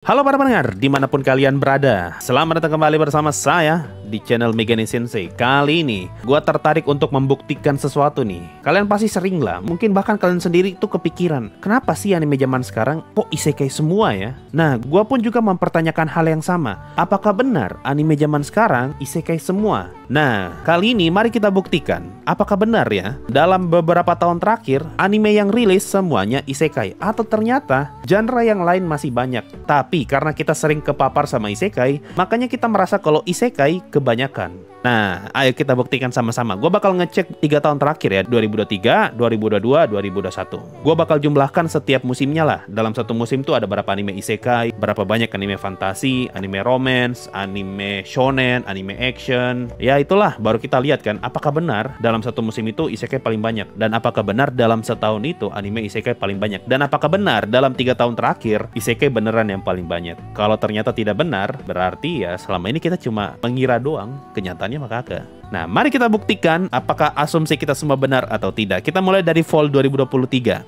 Halo para pendengar, dimanapun kalian berada. Selamat datang kembali bersama saya di channel Megane Sensei. Kali ini, gue tertarik untuk membuktikan sesuatu nih. Kalian pasti sering lah, mungkin bahkan kalian sendiri tuh kepikiran, kenapa sih anime zaman sekarang kok isekai semua ya? Nah, gue pun juga mempertanyakan hal yang sama. Apakah benar anime zaman sekarang isekai semua? Nah, kali ini mari kita buktikan, apakah benar ya? Dalam beberapa tahun terakhir, anime yang rilis semuanya isekai, atau ternyata genre yang lain masih banyak. Tapi karena kita sering kepapar sama isekai, makanya kita merasa kalau isekai kebanyakan. Nah, ayo kita buktikan sama-sama. Gue bakal ngecek 3 tahun terakhir ya, 2023, 2022, 2021. Gue bakal jumlahkan setiap musimnya lah. Dalam satu musim tuh ada berapa anime isekai, berapa banyak anime fantasi, anime romance, anime shonen, anime action. Ya itulah, baru kita lihat kan, apakah benar dalam satu musim itu isekai paling banyak. Dan apakah benar dalam setahun itu anime isekai paling banyak. Dan apakah benar dalam 3 tahun terakhir isekai beneran yang paling banyak. Kalau ternyata tidak benar, berarti ya selama ini kita cuma mengira doang, kenyataannya mah kagak. Nah, mari kita buktikan apakah asumsi kita semua benar atau tidak. Kita mulai dari fall 2023.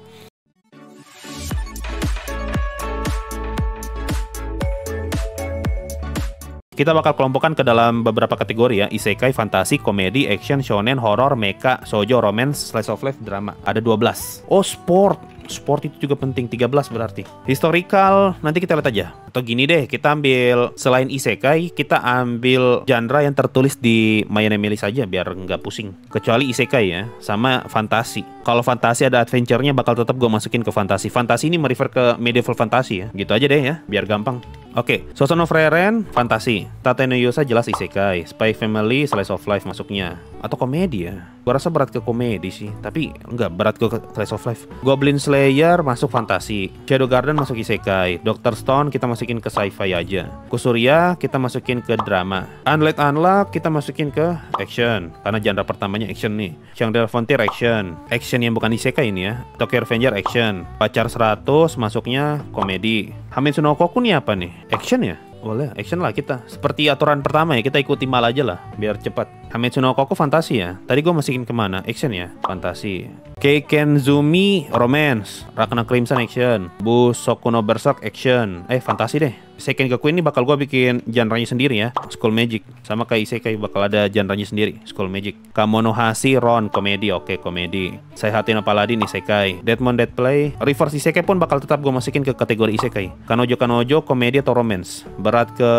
Kita bakal kelompokkan ke dalam beberapa kategori ya. Isekai, fantasi, komedi, action, shonen, horror, mecha, shoujo, romance, slice of life, drama. Ada 12. Oh, sport. Sport itu juga penting, 13 berarti. Historical, nanti kita lihat aja. Atau gini deh, kita ambil selain isekai, kita ambil genre yang tertulis di My Anime List aja biar nggak pusing. Kecuali isekai ya, sama fantasi. Kalau fantasi ada adventure-nya bakal tetap gue masukin ke fantasi. Fantasi ini merefer ke medieval fantasy ya. Gitu aja deh ya, biar gampang. Oke, Sousou no Frieren, fantasi. Tate no Yusa jelas isekai. Spy Family, slice of life masuknya. Atau komedi ya. Gua rasa berat ke komedi sih, tapi enggak, berat ke slice of life. Goblin Slayer masuk fantasi. Shadow Garden masuk isekai. Dr. Stone kita masukin ke sci-fi aja. Kusuria kita masukin ke drama. Unlight Unlock kita masukin ke action, karena genre pertamanya action nih. Shangri-La Frontier action. Action yang bukan isekai ini ya. Tokyo Revenger action. Pacar 100 masuknya komedi. Hamitsu no Koku nih apa nih? Action ya? Boleh, action lah kita. Seperti aturan pertama ya, kita ikuti mal aja lah, biar cepat. Hamitsu no Koku fantasi ya. Tadi gue masukin kemana? Action ya? Fantasi. Keikenzumi romance. Rakna Crimson action. Busoku no Berserk action. Fantasi deh. Second Gakuen ini bakal gue bikin genre-nya sendiri ya. School Magic. Sama kayak isekai bakal ada genre-nya sendiri. School Magic. Kamonohashi Ron komedi. Oke, komedi. Saihate no Paladin isekai. Deadmon Dead Play. Reverse isekai pun bakal tetap gue masukin ke kategori isekai. Kanojo Kanojo komedi atau romance. Berat ke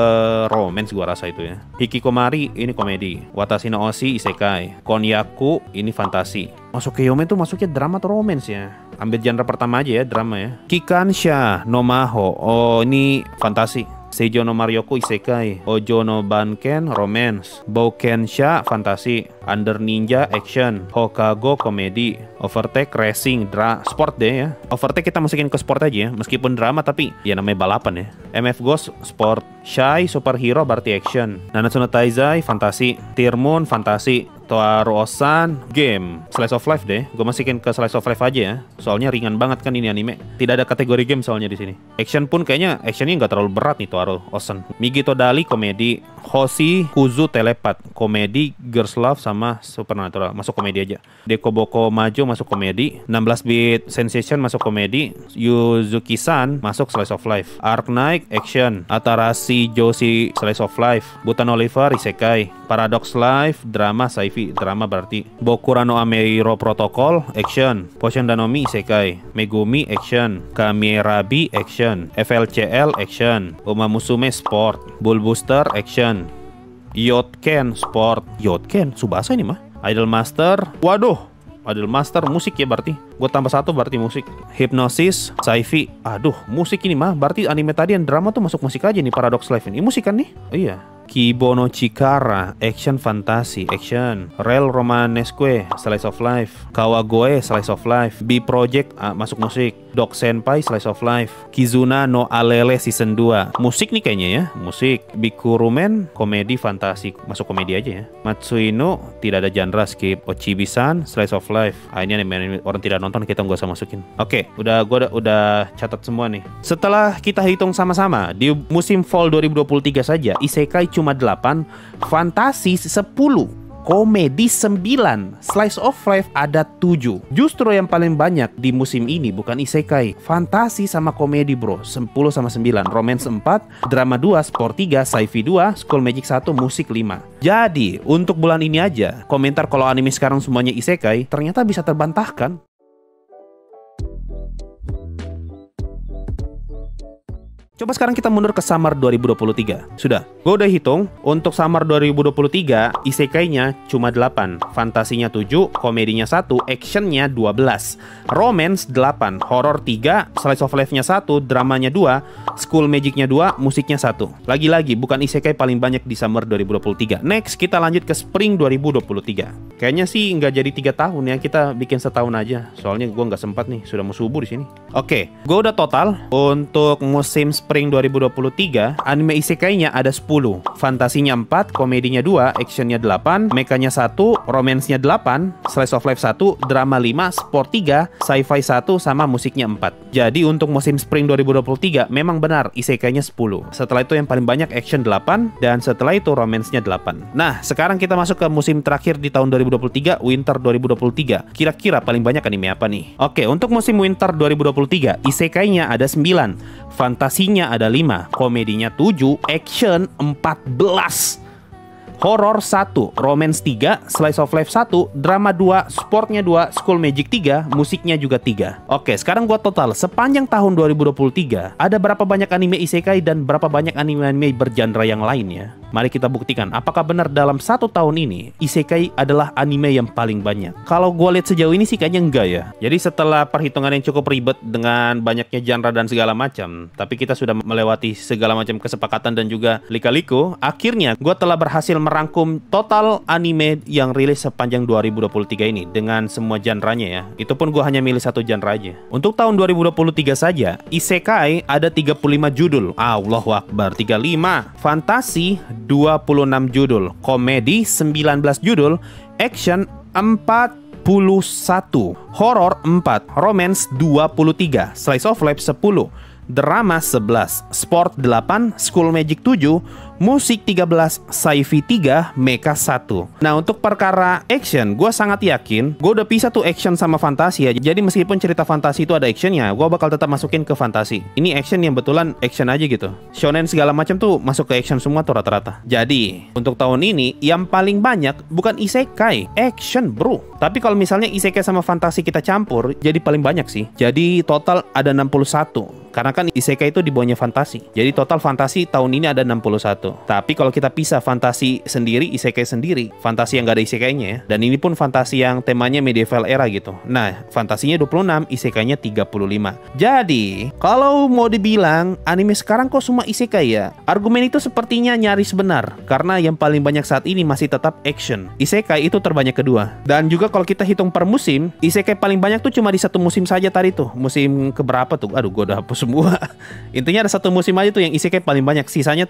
romance gue rasa itu ya. Hikikomari ini komedi. Watashi no Oshi isekai. Konyaku ini fantasi. Masuk ke Yome tuh masuknya drama atau romance ya. Ambil genre pertama aja ya, drama ya. Kikansha no Maho. Oh, ini fantasi. Seijo no Marioku isekai. Ojo no Banken romance. Boukensha fantasi. Under Ninja action. Hokago komedi. Overtake racing sport deh ya. Overtake kita masukin ke sport aja ya, meskipun drama tapi ya namanya balapan ya. MF Ghost sport. Shy superhero berarti action. Nanatsu no Taizai fantasi. Tear Moon fantasi. Toaru Osan game. Slice of life deh. Gue masukin ke slice of life aja ya. Soalnya ringan banget kan ini anime. Tidak ada kategori game soalnya di sini. Action pun kayaknya actionnya nggak terlalu berat nih Toaru Osan. Migito Dali komedi. Hoshi Kuzu telepat komedi. Girls Love sama Supernatural masuk komedi aja. Dekoboko Majo masuk komedi. 16 bit Sensation masuk komedi. Yuzuki-san masuk slice of life. Arc Knight action. Atarashi Joshi slice of life. Butan Oliver isekai. Paradox Life drama sci-fi. Drama berarti. Bokura no Ameiro Protocol action. Potion Danomi isekai. Megumi action. Kamerabi action. FLCL action. Uma Musume sport. Bull Booster action. Yotken sport. Yotken Tsubasa ini mah. Idol Master. Waduh, Idol Master musik ya berarti. Gue tambah 1 berarti musik. Hypnosis sci-fi. Aduh, musik ini mah. Berarti anime tadi yang drama tuh masuk musik aja nih. Paradox Life ini musik kan nih? Iya. Kibo no Chikara action fantasi action. Rel Romanesque slice of life. Kawagoe slice of life. B Project masuk musik. Dog Senpai slice of life. Kizuna no Alele season 2 musik nih kayaknya ya, musik. Bikurumen komedi fantasi, masuk komedi aja ya. Matsuino tidak ada genre, skip. Ochibi-san slice of life. Ini anime orang tidak nonton, kita nggak usah masukin. Oke, udah catat semua nih. Setelah kita hitung sama-sama di musim fall 2023 saja isekai cuma 8, fantasi 10. komedi 9, slice of life ada 7. Justru yang paling banyak di musim ini bukan isekai, fantasi sama komedi bro, 10 sama 9, romance 4, drama 2, sport 3, sci-fi 2, school magic 1, musik 5. Jadi untuk bulan ini aja, komentar kalau anime sekarang semuanya isekai ternyata bisa terbantahkan. Coba sekarang kita mundur ke Summer 2023. Sudah, gue udah hitung. Untuk Summer 2023, isekainya cuma 8, fantasinya 7, komedinya 1, actionnya 12, romance 8, horror 3, slice of life-nya 1, dramanya 2, school magic-nya 2, musiknya 1. Lagi-lagi, bukan isekai paling banyak di Summer 2023. Next, kita lanjut ke Spring 2023. Kayaknya sih nggak jadi 3 tahun ya, kita bikin setahun aja. Soalnya gue nggak sempat nih, sudah mau subuh di sini. Oke, gue udah total untuk musim Spring 2023, anime isekainya ada 10, fantasinya 4, komedinya 2, actionnya 8, mekanya 1, romance-nya 8, slice of life 1, drama 5, sport 3, sci-fi 1, sama musiknya 4. Jadi untuk musim Spring 2023 memang benar isekainya 10. Setelah itu yang paling banyak action 8, dan setelah itu romance-nya 8. Nah, sekarang kita masuk ke musim terakhir di tahun 2023, Winter 2023. Kira-kira paling banyak anime apa nih? Oke, untuk musim Winter 2023, isekainya ada 9, fantasinya ada 5, komedinya 7, action 14, horror 1, romance 3, slice of life 1, drama 2, sportnya 2, school magic 3, musiknya juga 3. Oke, sekarang gua total sepanjang tahun 2023 ada berapa banyak anime isekai dan berapa banyak anime-anime bergenre yang lainnya. Mari kita buktikan apakah benar dalam 1 tahun ini isekai adalah anime yang paling banyak. Kalau gue lihat sejauh ini sih kayaknya enggak ya. Jadi setelah perhitungan yang cukup ribet dengan banyaknya genre dan segala macam, tapi kita sudah melewati segala macam kesepakatan dan juga lika-liku, akhirnya gue telah berhasil merangkum total anime yang rilis sepanjang 2023 ini dengan semua genre-nya ya. Itu pun gue hanya milih 1 genre aja. Untuk tahun 2023 saja, isekai ada 35 judul. Allahu Akbar, 35. Fantasi 26 judul, komedi 19 judul, action 41, horor 4, romance 23, slice of life 10, drama 11, sport 8, school magic 7, musik 13, sci-fi 3, mecha 1. Nah, untuk perkara action, gue sangat yakin gue udah pisah tuh action sama fantasi ya. Jadi meskipun cerita fantasi itu ada actionnya, gue bakal tetap masukin ke fantasi. Ini action yang betulan action aja gitu. Shonen segala macam tuh masuk ke action semua tuh rata-rata. Jadi untuk tahun ini yang paling banyak bukan isekai, action bro. Tapi kalau misalnya isekai sama fantasi kita campur, jadi paling banyak sih. Jadi total ada 61. Karena kan isekai itu di bawahnya fantasi. Jadi total fantasi tahun ini ada 61. Tapi kalau kita pisah fantasi sendiri, isekai sendiri, fantasi yang gak ada isekainya ya. Dan ini pun fantasi yang temanya medieval era gitu. Nah, fantasinya 26, isekainya 35. Jadi, kalau mau dibilang anime sekarang kok semua isekai ya, argumen itu sepertinya nyaris benar. Karena yang paling banyak saat ini masih tetap action. Isekai itu terbanyak kedua. Dan juga kalau kita hitung per musim, isekai paling banyak tuh cuma di 1 musim saja tadi tuh. Musim keberapa tuh? Aduh, gue udah hapus semua. Intinya ada 1 musim aja tuh yang isekai paling banyak. Sisanya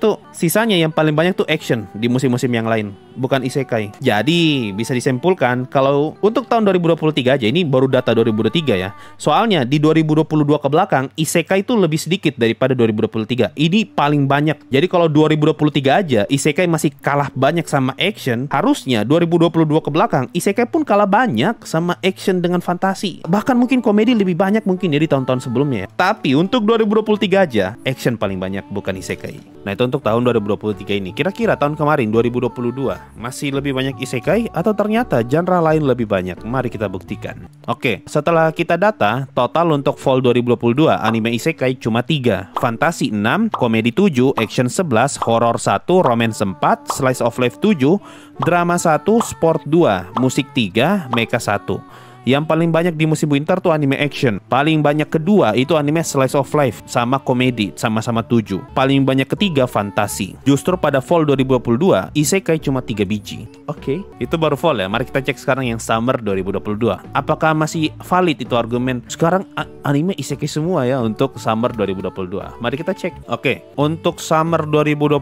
yang paling banyak tuh action di musim-musim yang lain, bukan isekai. Jadi bisa disimpulkan kalau untuk tahun 2023 aja, ini baru data 2023 ya. Soalnya di 2022 ke belakang isekai itu lebih sedikit daripada 2023. Ini paling banyak. Jadi kalau 2023 aja isekai masih kalah banyak sama action, harusnya 2022 ke belakang isekai pun kalah banyak sama action dengan fantasi. Bahkan mungkin komedi lebih banyak mungkin ya di tahun-tahun sebelumnya ya. Tapi untuk 2023 aja action paling banyak, bukan isekai. Nah, itu untuk tahun 2023 ini. Kira-kira tahun kemarin 2022 masih lebih banyak isekai atau ternyata genre lain lebih banyak? Mari kita buktikan. Oke, setelah kita data total untuk fall 2022 anime isekai cuma 3, fantasi 6, komedi 7, action 11, horror 1, romance 4, slice of life 7, drama 1, sport 2, musik 3, mecha 1. Yang paling banyak di musim winter tuh anime action. Paling banyak kedua itu anime slice of life sama komedi, sama-sama 7. Paling banyak ketiga fantasi. Justru pada fall 2022 isekai cuma 3 biji. Oke, itu baru fall ya. Mari kita cek sekarang yang summer 2022. Apakah masih valid itu argumen? Sekarang anime isekai semua ya untuk summer 2022. Mari kita cek. Oke, untuk summer 2022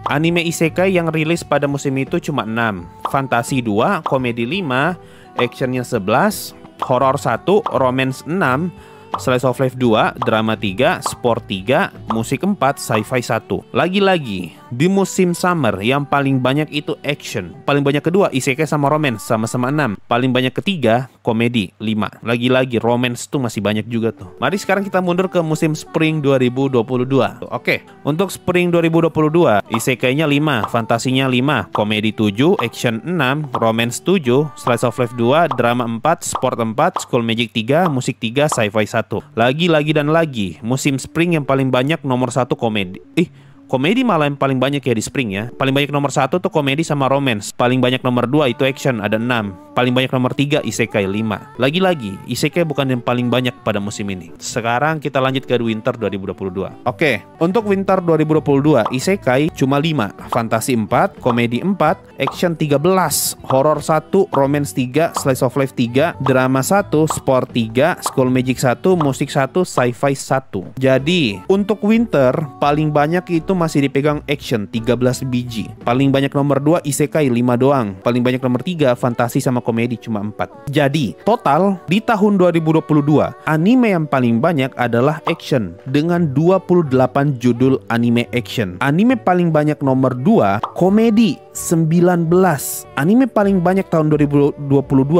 anime isekai yang rilis pada musim itu cuma 6. Fantasi 2, komedi 5, actionnya 11, horror 1, romance 6, slice of life 2, drama 3, sport 3, musik 4, sci-fi 1. Lagi-lagi, Di musim summer yang paling banyak itu action. Paling banyak kedua isekai sama romance sama-sama 6. Paling banyak ketiga komedi 5. Lagi-lagi romance tuh masih banyak juga tuh. Mari sekarang kita mundur ke musim spring 2022. Oke, untuk spring 2022 isekainya 5, fantasinya 5, komedi 7, action 6, romance 7, slice of life 2, drama 4, sport 4, school magic 3, musik 3, sci-fi 1. Lagi-lagi dan lagi, musim spring yang paling banyak nomor 1 komedi. Komedi malah yang paling banyak ya di spring ya. Paling banyak nomor 1 tuh komedi sama romance. Paling banyak nomor 2 itu action, ada 6. Paling banyak nomor 3 isekai 5. Lagi-lagi, isekai bukan yang paling banyak pada musim ini. Sekarang kita lanjut ke winter 2022. Oke, untuk winter 2022 isekai cuma 5, fantasi 4, komedi 4, action 13, horror 1, romance 3, slice of life 3, drama 1, sport 3, school magic 1, musik 1, sci-fi 1. Jadi, untuk winter paling banyak itu masih dipegang action 13 biji. Paling banyak nomor 2 isekai 5 doang. Paling banyak nomor 3 fantasi sama komedi cuma 4. Jadi total di tahun 2022 anime yang paling banyak adalah action dengan 28 judul anime action. Anime paling banyak nomor 2 komedi 19. Anime paling banyak tahun 2022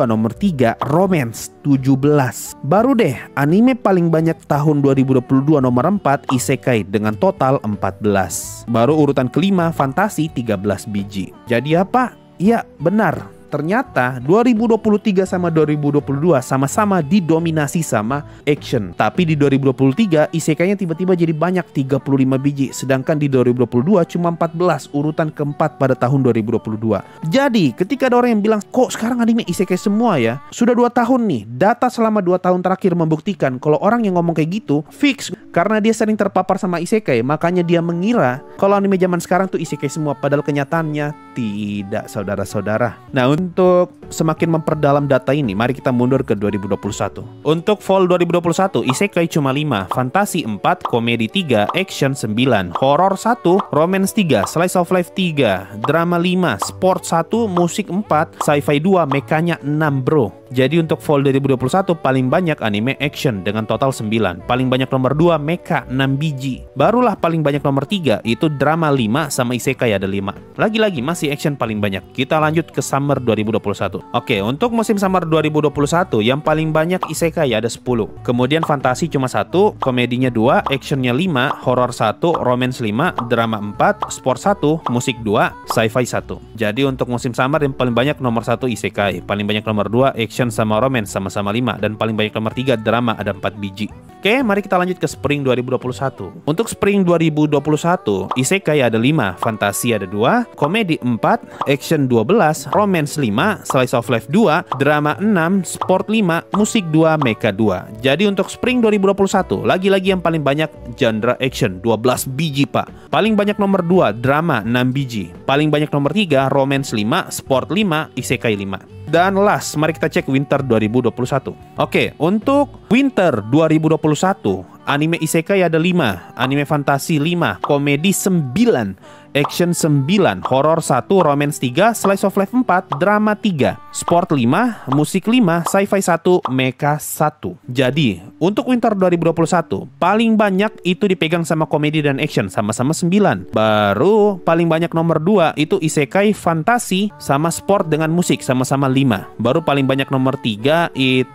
nomor 3 romance 17. Baru deh anime paling banyak tahun 2022 nomor 4 isekai dengan total 14. Baru urutan kelima fantasi 13 biji. Jadi apa? Ya benar, ternyata 2023 sama 2022 sama-sama didominasi sama action. Tapi di 2023 isekainya tiba-tiba jadi banyak 35 biji. Sedangkan di 2022 cuma 14, urutan keempat pada tahun 2022. Jadi ketika ada orang yang bilang, kok sekarang anime isekai semua ya? Sudah 2 tahun nih, data selama 2 tahun terakhir membuktikan kalau orang yang ngomong kayak gitu fix. Karena dia sering terpapar sama isekai, makanya dia mengira kalau anime zaman sekarang tuh isekai semua. Padahal kenyataannya tidak, saudara-saudara. Nah, untuk semakin memperdalam data ini, mari kita mundur ke 2021. Untuk fall 2021, isekai cuma 5, fantasi 4, komedi 3, action 9, horror 1, romance 3, slice of life 3, drama 5, sport 1, musik 4, sci-fi 2, mekanya 6 bro. Jadi untuk fall 2021 paling banyak anime action dengan total 9. Paling banyak nomor 2 mecha 6 biji. Barulah paling banyak nomor 3 itu drama 5 sama isekai ada 5. Lagi-lagi masih action paling banyak. Kita lanjut ke summer 2021. Oke, untuk musim summer 2021 yang paling banyak isekai ada 10. Kemudian fantasi cuma 1, komedinya 2, actionnya 5, horror 1, romance 5, drama 4, sport 1, musik 2, sci-fi 1. Jadi untuk musim summer yang paling banyak nomor 1 isekai, paling banyak nomor 2 action sama romance sama-sama 5, dan paling banyak nomor 3 drama ada 4 biji. Oke, mari kita lanjut ke spring 2021. Untuk spring 2021 isekai ada 5, fantasi ada 2, komedi 4, action 12, romance 5, slice of life 2, drama 6, sport 5, musik 2, mecha 2. Jadi untuk spring 2021 lagi-lagi yang paling banyak genre action 12 biji pak. Paling banyak nomor 2 drama 6 biji. Paling banyak nomor 3 romance 5, sport 5, isekai 5. Dan last, mari kita cek winter 2021. Oke, untuk winter 2021 anime isekai ada 5, anime fantasi 5, komedi 9, action 9, horror 1, romance 3, slice of life 4, drama 3, sport 5, musik 5, sci-fi 1, mecha 1. Jadi, untuk winter 2021 paling banyak itu dipegang sama komedi dan action sama-sama 9. Baru paling banyak nomor 2 itu isekai, fantasi sama sport dengan musik sama-sama 5. Baru paling banyak nomor 3 itu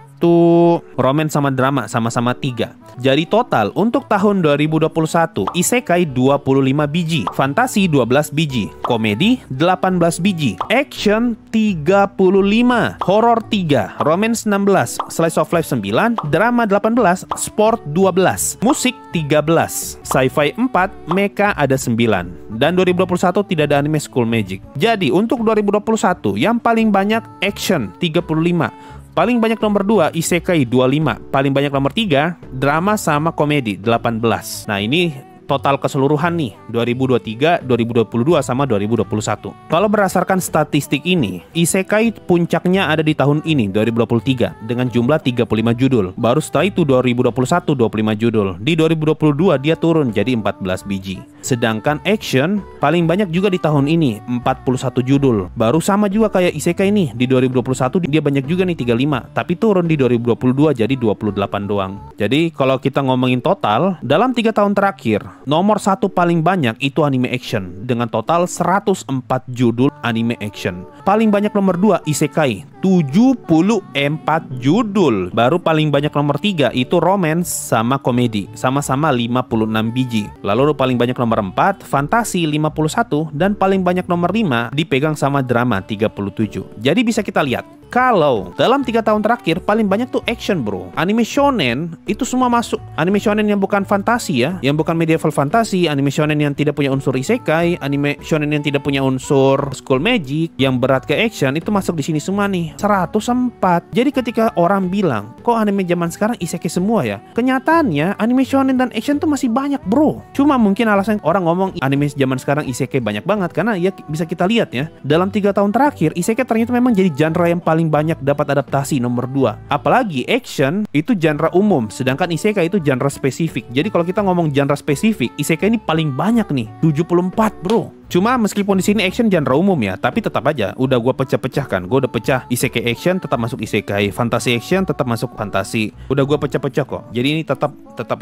romance sama drama sama-sama 3. Jadi total untuk tahun 2021 isekai 25 biji, fantasi 12 biji, komedi 18 biji, action 35, horror 3, romance 16, slice of life 9, drama 18, sport 12, musik 13, sci-fi 4, mecha ada 9. Dan 2021 tidak ada anime School Magic. Jadi untuk 2021 yang paling banyak action 35, paling banyak nomor 2 isekai 25, paling banyak nomor 3 drama sama komedi 18. Nah ini total keseluruhan nih 2023, 2022 sama 2021. Kalau berdasarkan statistik ini, isekai puncaknya ada di tahun ini 2023 dengan jumlah 35 judul. Baru setelah itu 2021 25 judul. Di 2022 dia turun jadi 14 biji. Sedangkan action paling banyak juga di tahun ini 41 judul. Baru sama juga kayak isekai nih. Di 2021 dia banyak juga nih 35, tapi turun di 2022 jadi 28 doang. Jadi kalau kita ngomongin total dalam 3 tahun terakhir Nomor 1 paling banyak itu anime action dengan total 104 judul anime action. Paling banyak nomor 2 isekai, 74 judul. Baru paling banyak nomor 3 itu romance sama komedi, sama-sama 56 biji. Lalu paling banyak nomor 4 fantasi 51 dan paling banyak nomor 5 dipegang sama drama 37. Jadi bisa kita lihat kalau dalam 3 tahun terakhir paling banyak tuh action bro. Anime shonen itu semua masuk. Anime shonen yang bukan fantasi ya, yang bukan medieval fantasy, anime shonen yang tidak punya unsur isekai, anime shonen yang tidak punya unsur school magic, yang berat ke action itu masuk di sini semua nih. 104. Jadi ketika orang bilang, kok anime zaman sekarang isekai semua ya? Kenyataannya anime shonen dan action tuh masih banyak bro. Cuma mungkin alasan orang ngomong anime zaman sekarang isekai banyak banget karena ya bisa kita lihat ya, dalam 3 tahun terakhir isekai ternyata memang jadi genre yang paling banyak dapat adaptasi nomor 2. Apalagi action itu genre umum, sedangkan isekai itu genre spesifik. Jadi kalau kita ngomong genre spesifik, isekai ini paling banyak nih, 74 bro. Cuma meskipun di sini action genre umum ya, tapi tetap aja udah gua pecah-pecahkan. Gua udah pecah isekai action tetap masuk isekai, fantasi action tetap masuk fantasi. Udah gua pecah-pecah kok. Jadi ini tetap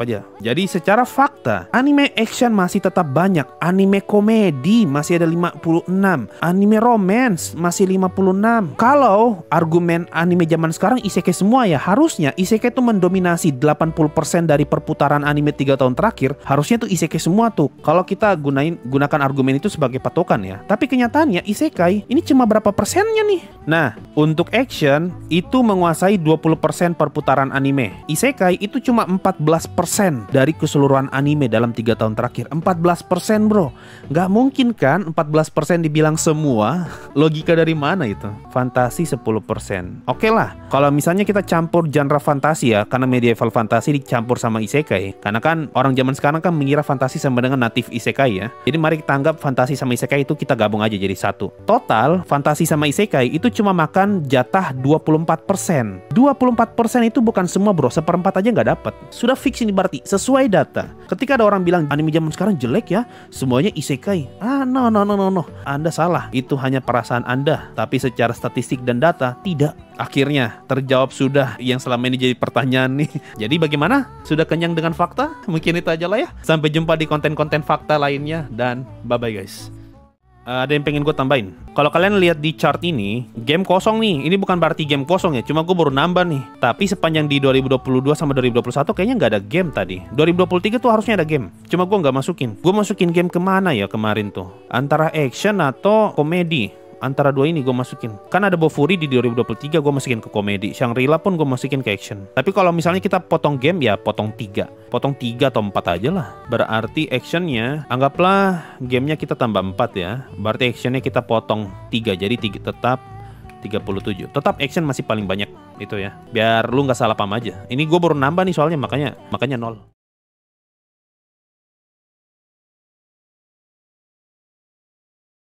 aja. Jadi secara fakta, anime action masih tetap banyak, anime komedi masih ada 56, anime romance masih 56. Kalau argumen anime zaman sekarang isekai semua ya, harusnya isekai itu mendominasi 80% dari perputaran anime 3 tahun terakhir. Harusnya tuh isekai semua tuh. Kalau kita gunakan argumen itu sebagai patokan ya. Tapi kenyataannya isekai ini cuma berapa persennya nih? Nah, untuk action itu menguasai 20% perputaran anime. Isekai itu cuma 14% dari keseluruhan anime dalam 3 tahun terakhir. 14% bro. Nggak mungkin kan 14% dibilang semua? Logika dari mana itu? Fantasi 10%. Oke lah, kalau misalnya kita campur genre fantasi ya, karena medieval fantasi dicampur sama isekai. Karena kan orang zaman sekarang kan mengira fantasi sama dengan native isekai ya. Jadi mari kita anggap fantasi sama isekai itu kita gabung aja jadi satu. Total fantasi sama isekai itu cuma makan jatah 24%. 24% itu bukan semua bro, seperempat aja nggak dapat. Sudah fix ini berarti sesuai data. Ketika ada orang bilang anime zaman sekarang jelek ya, semuanya isekai. No. Anda salah. Itu hanya perasaan Anda. Tapi secara statistik dan data tidak. Akhirnya terjawab sudah yang selama ini jadi pertanyaan nih. Jadi bagaimana? Sudah kenyang dengan fakta? Mungkin itu aja lah ya. Sampai jumpa di konten-konten fakta lainnya dan bye-bye guys. Ada yang pengen gue tambahin. Kalau kalian lihat di chart ini, game kosong nih. Ini bukan berarti game kosong ya, cuma gue baru nambah nih. Tapi sepanjang di 2022 sama 2021 kayaknya nggak ada game tadi. 2023 tuh harusnya ada game, cuma gue nggak masukin. Gue masukin game kemana ya kemarin tuh? Antara action atau komedi. Antara dua ini gue masukin. Kan ada Bofuri di 2023 gue masukin ke komedi. Shangri-La pun gue masukin ke action. Tapi kalau misalnya kita potong game ya potong 3. Potong 3 atau 4 aja lah. Berarti actionnya anggaplah gamenya kita tambah 4 ya. Berarti actionnya kita potong 3. Jadi tetap 37. Tetap action masih paling banyak itu ya. Biar lu nggak salah paham aja. Ini gue baru nambah nih soalnya makanya 0.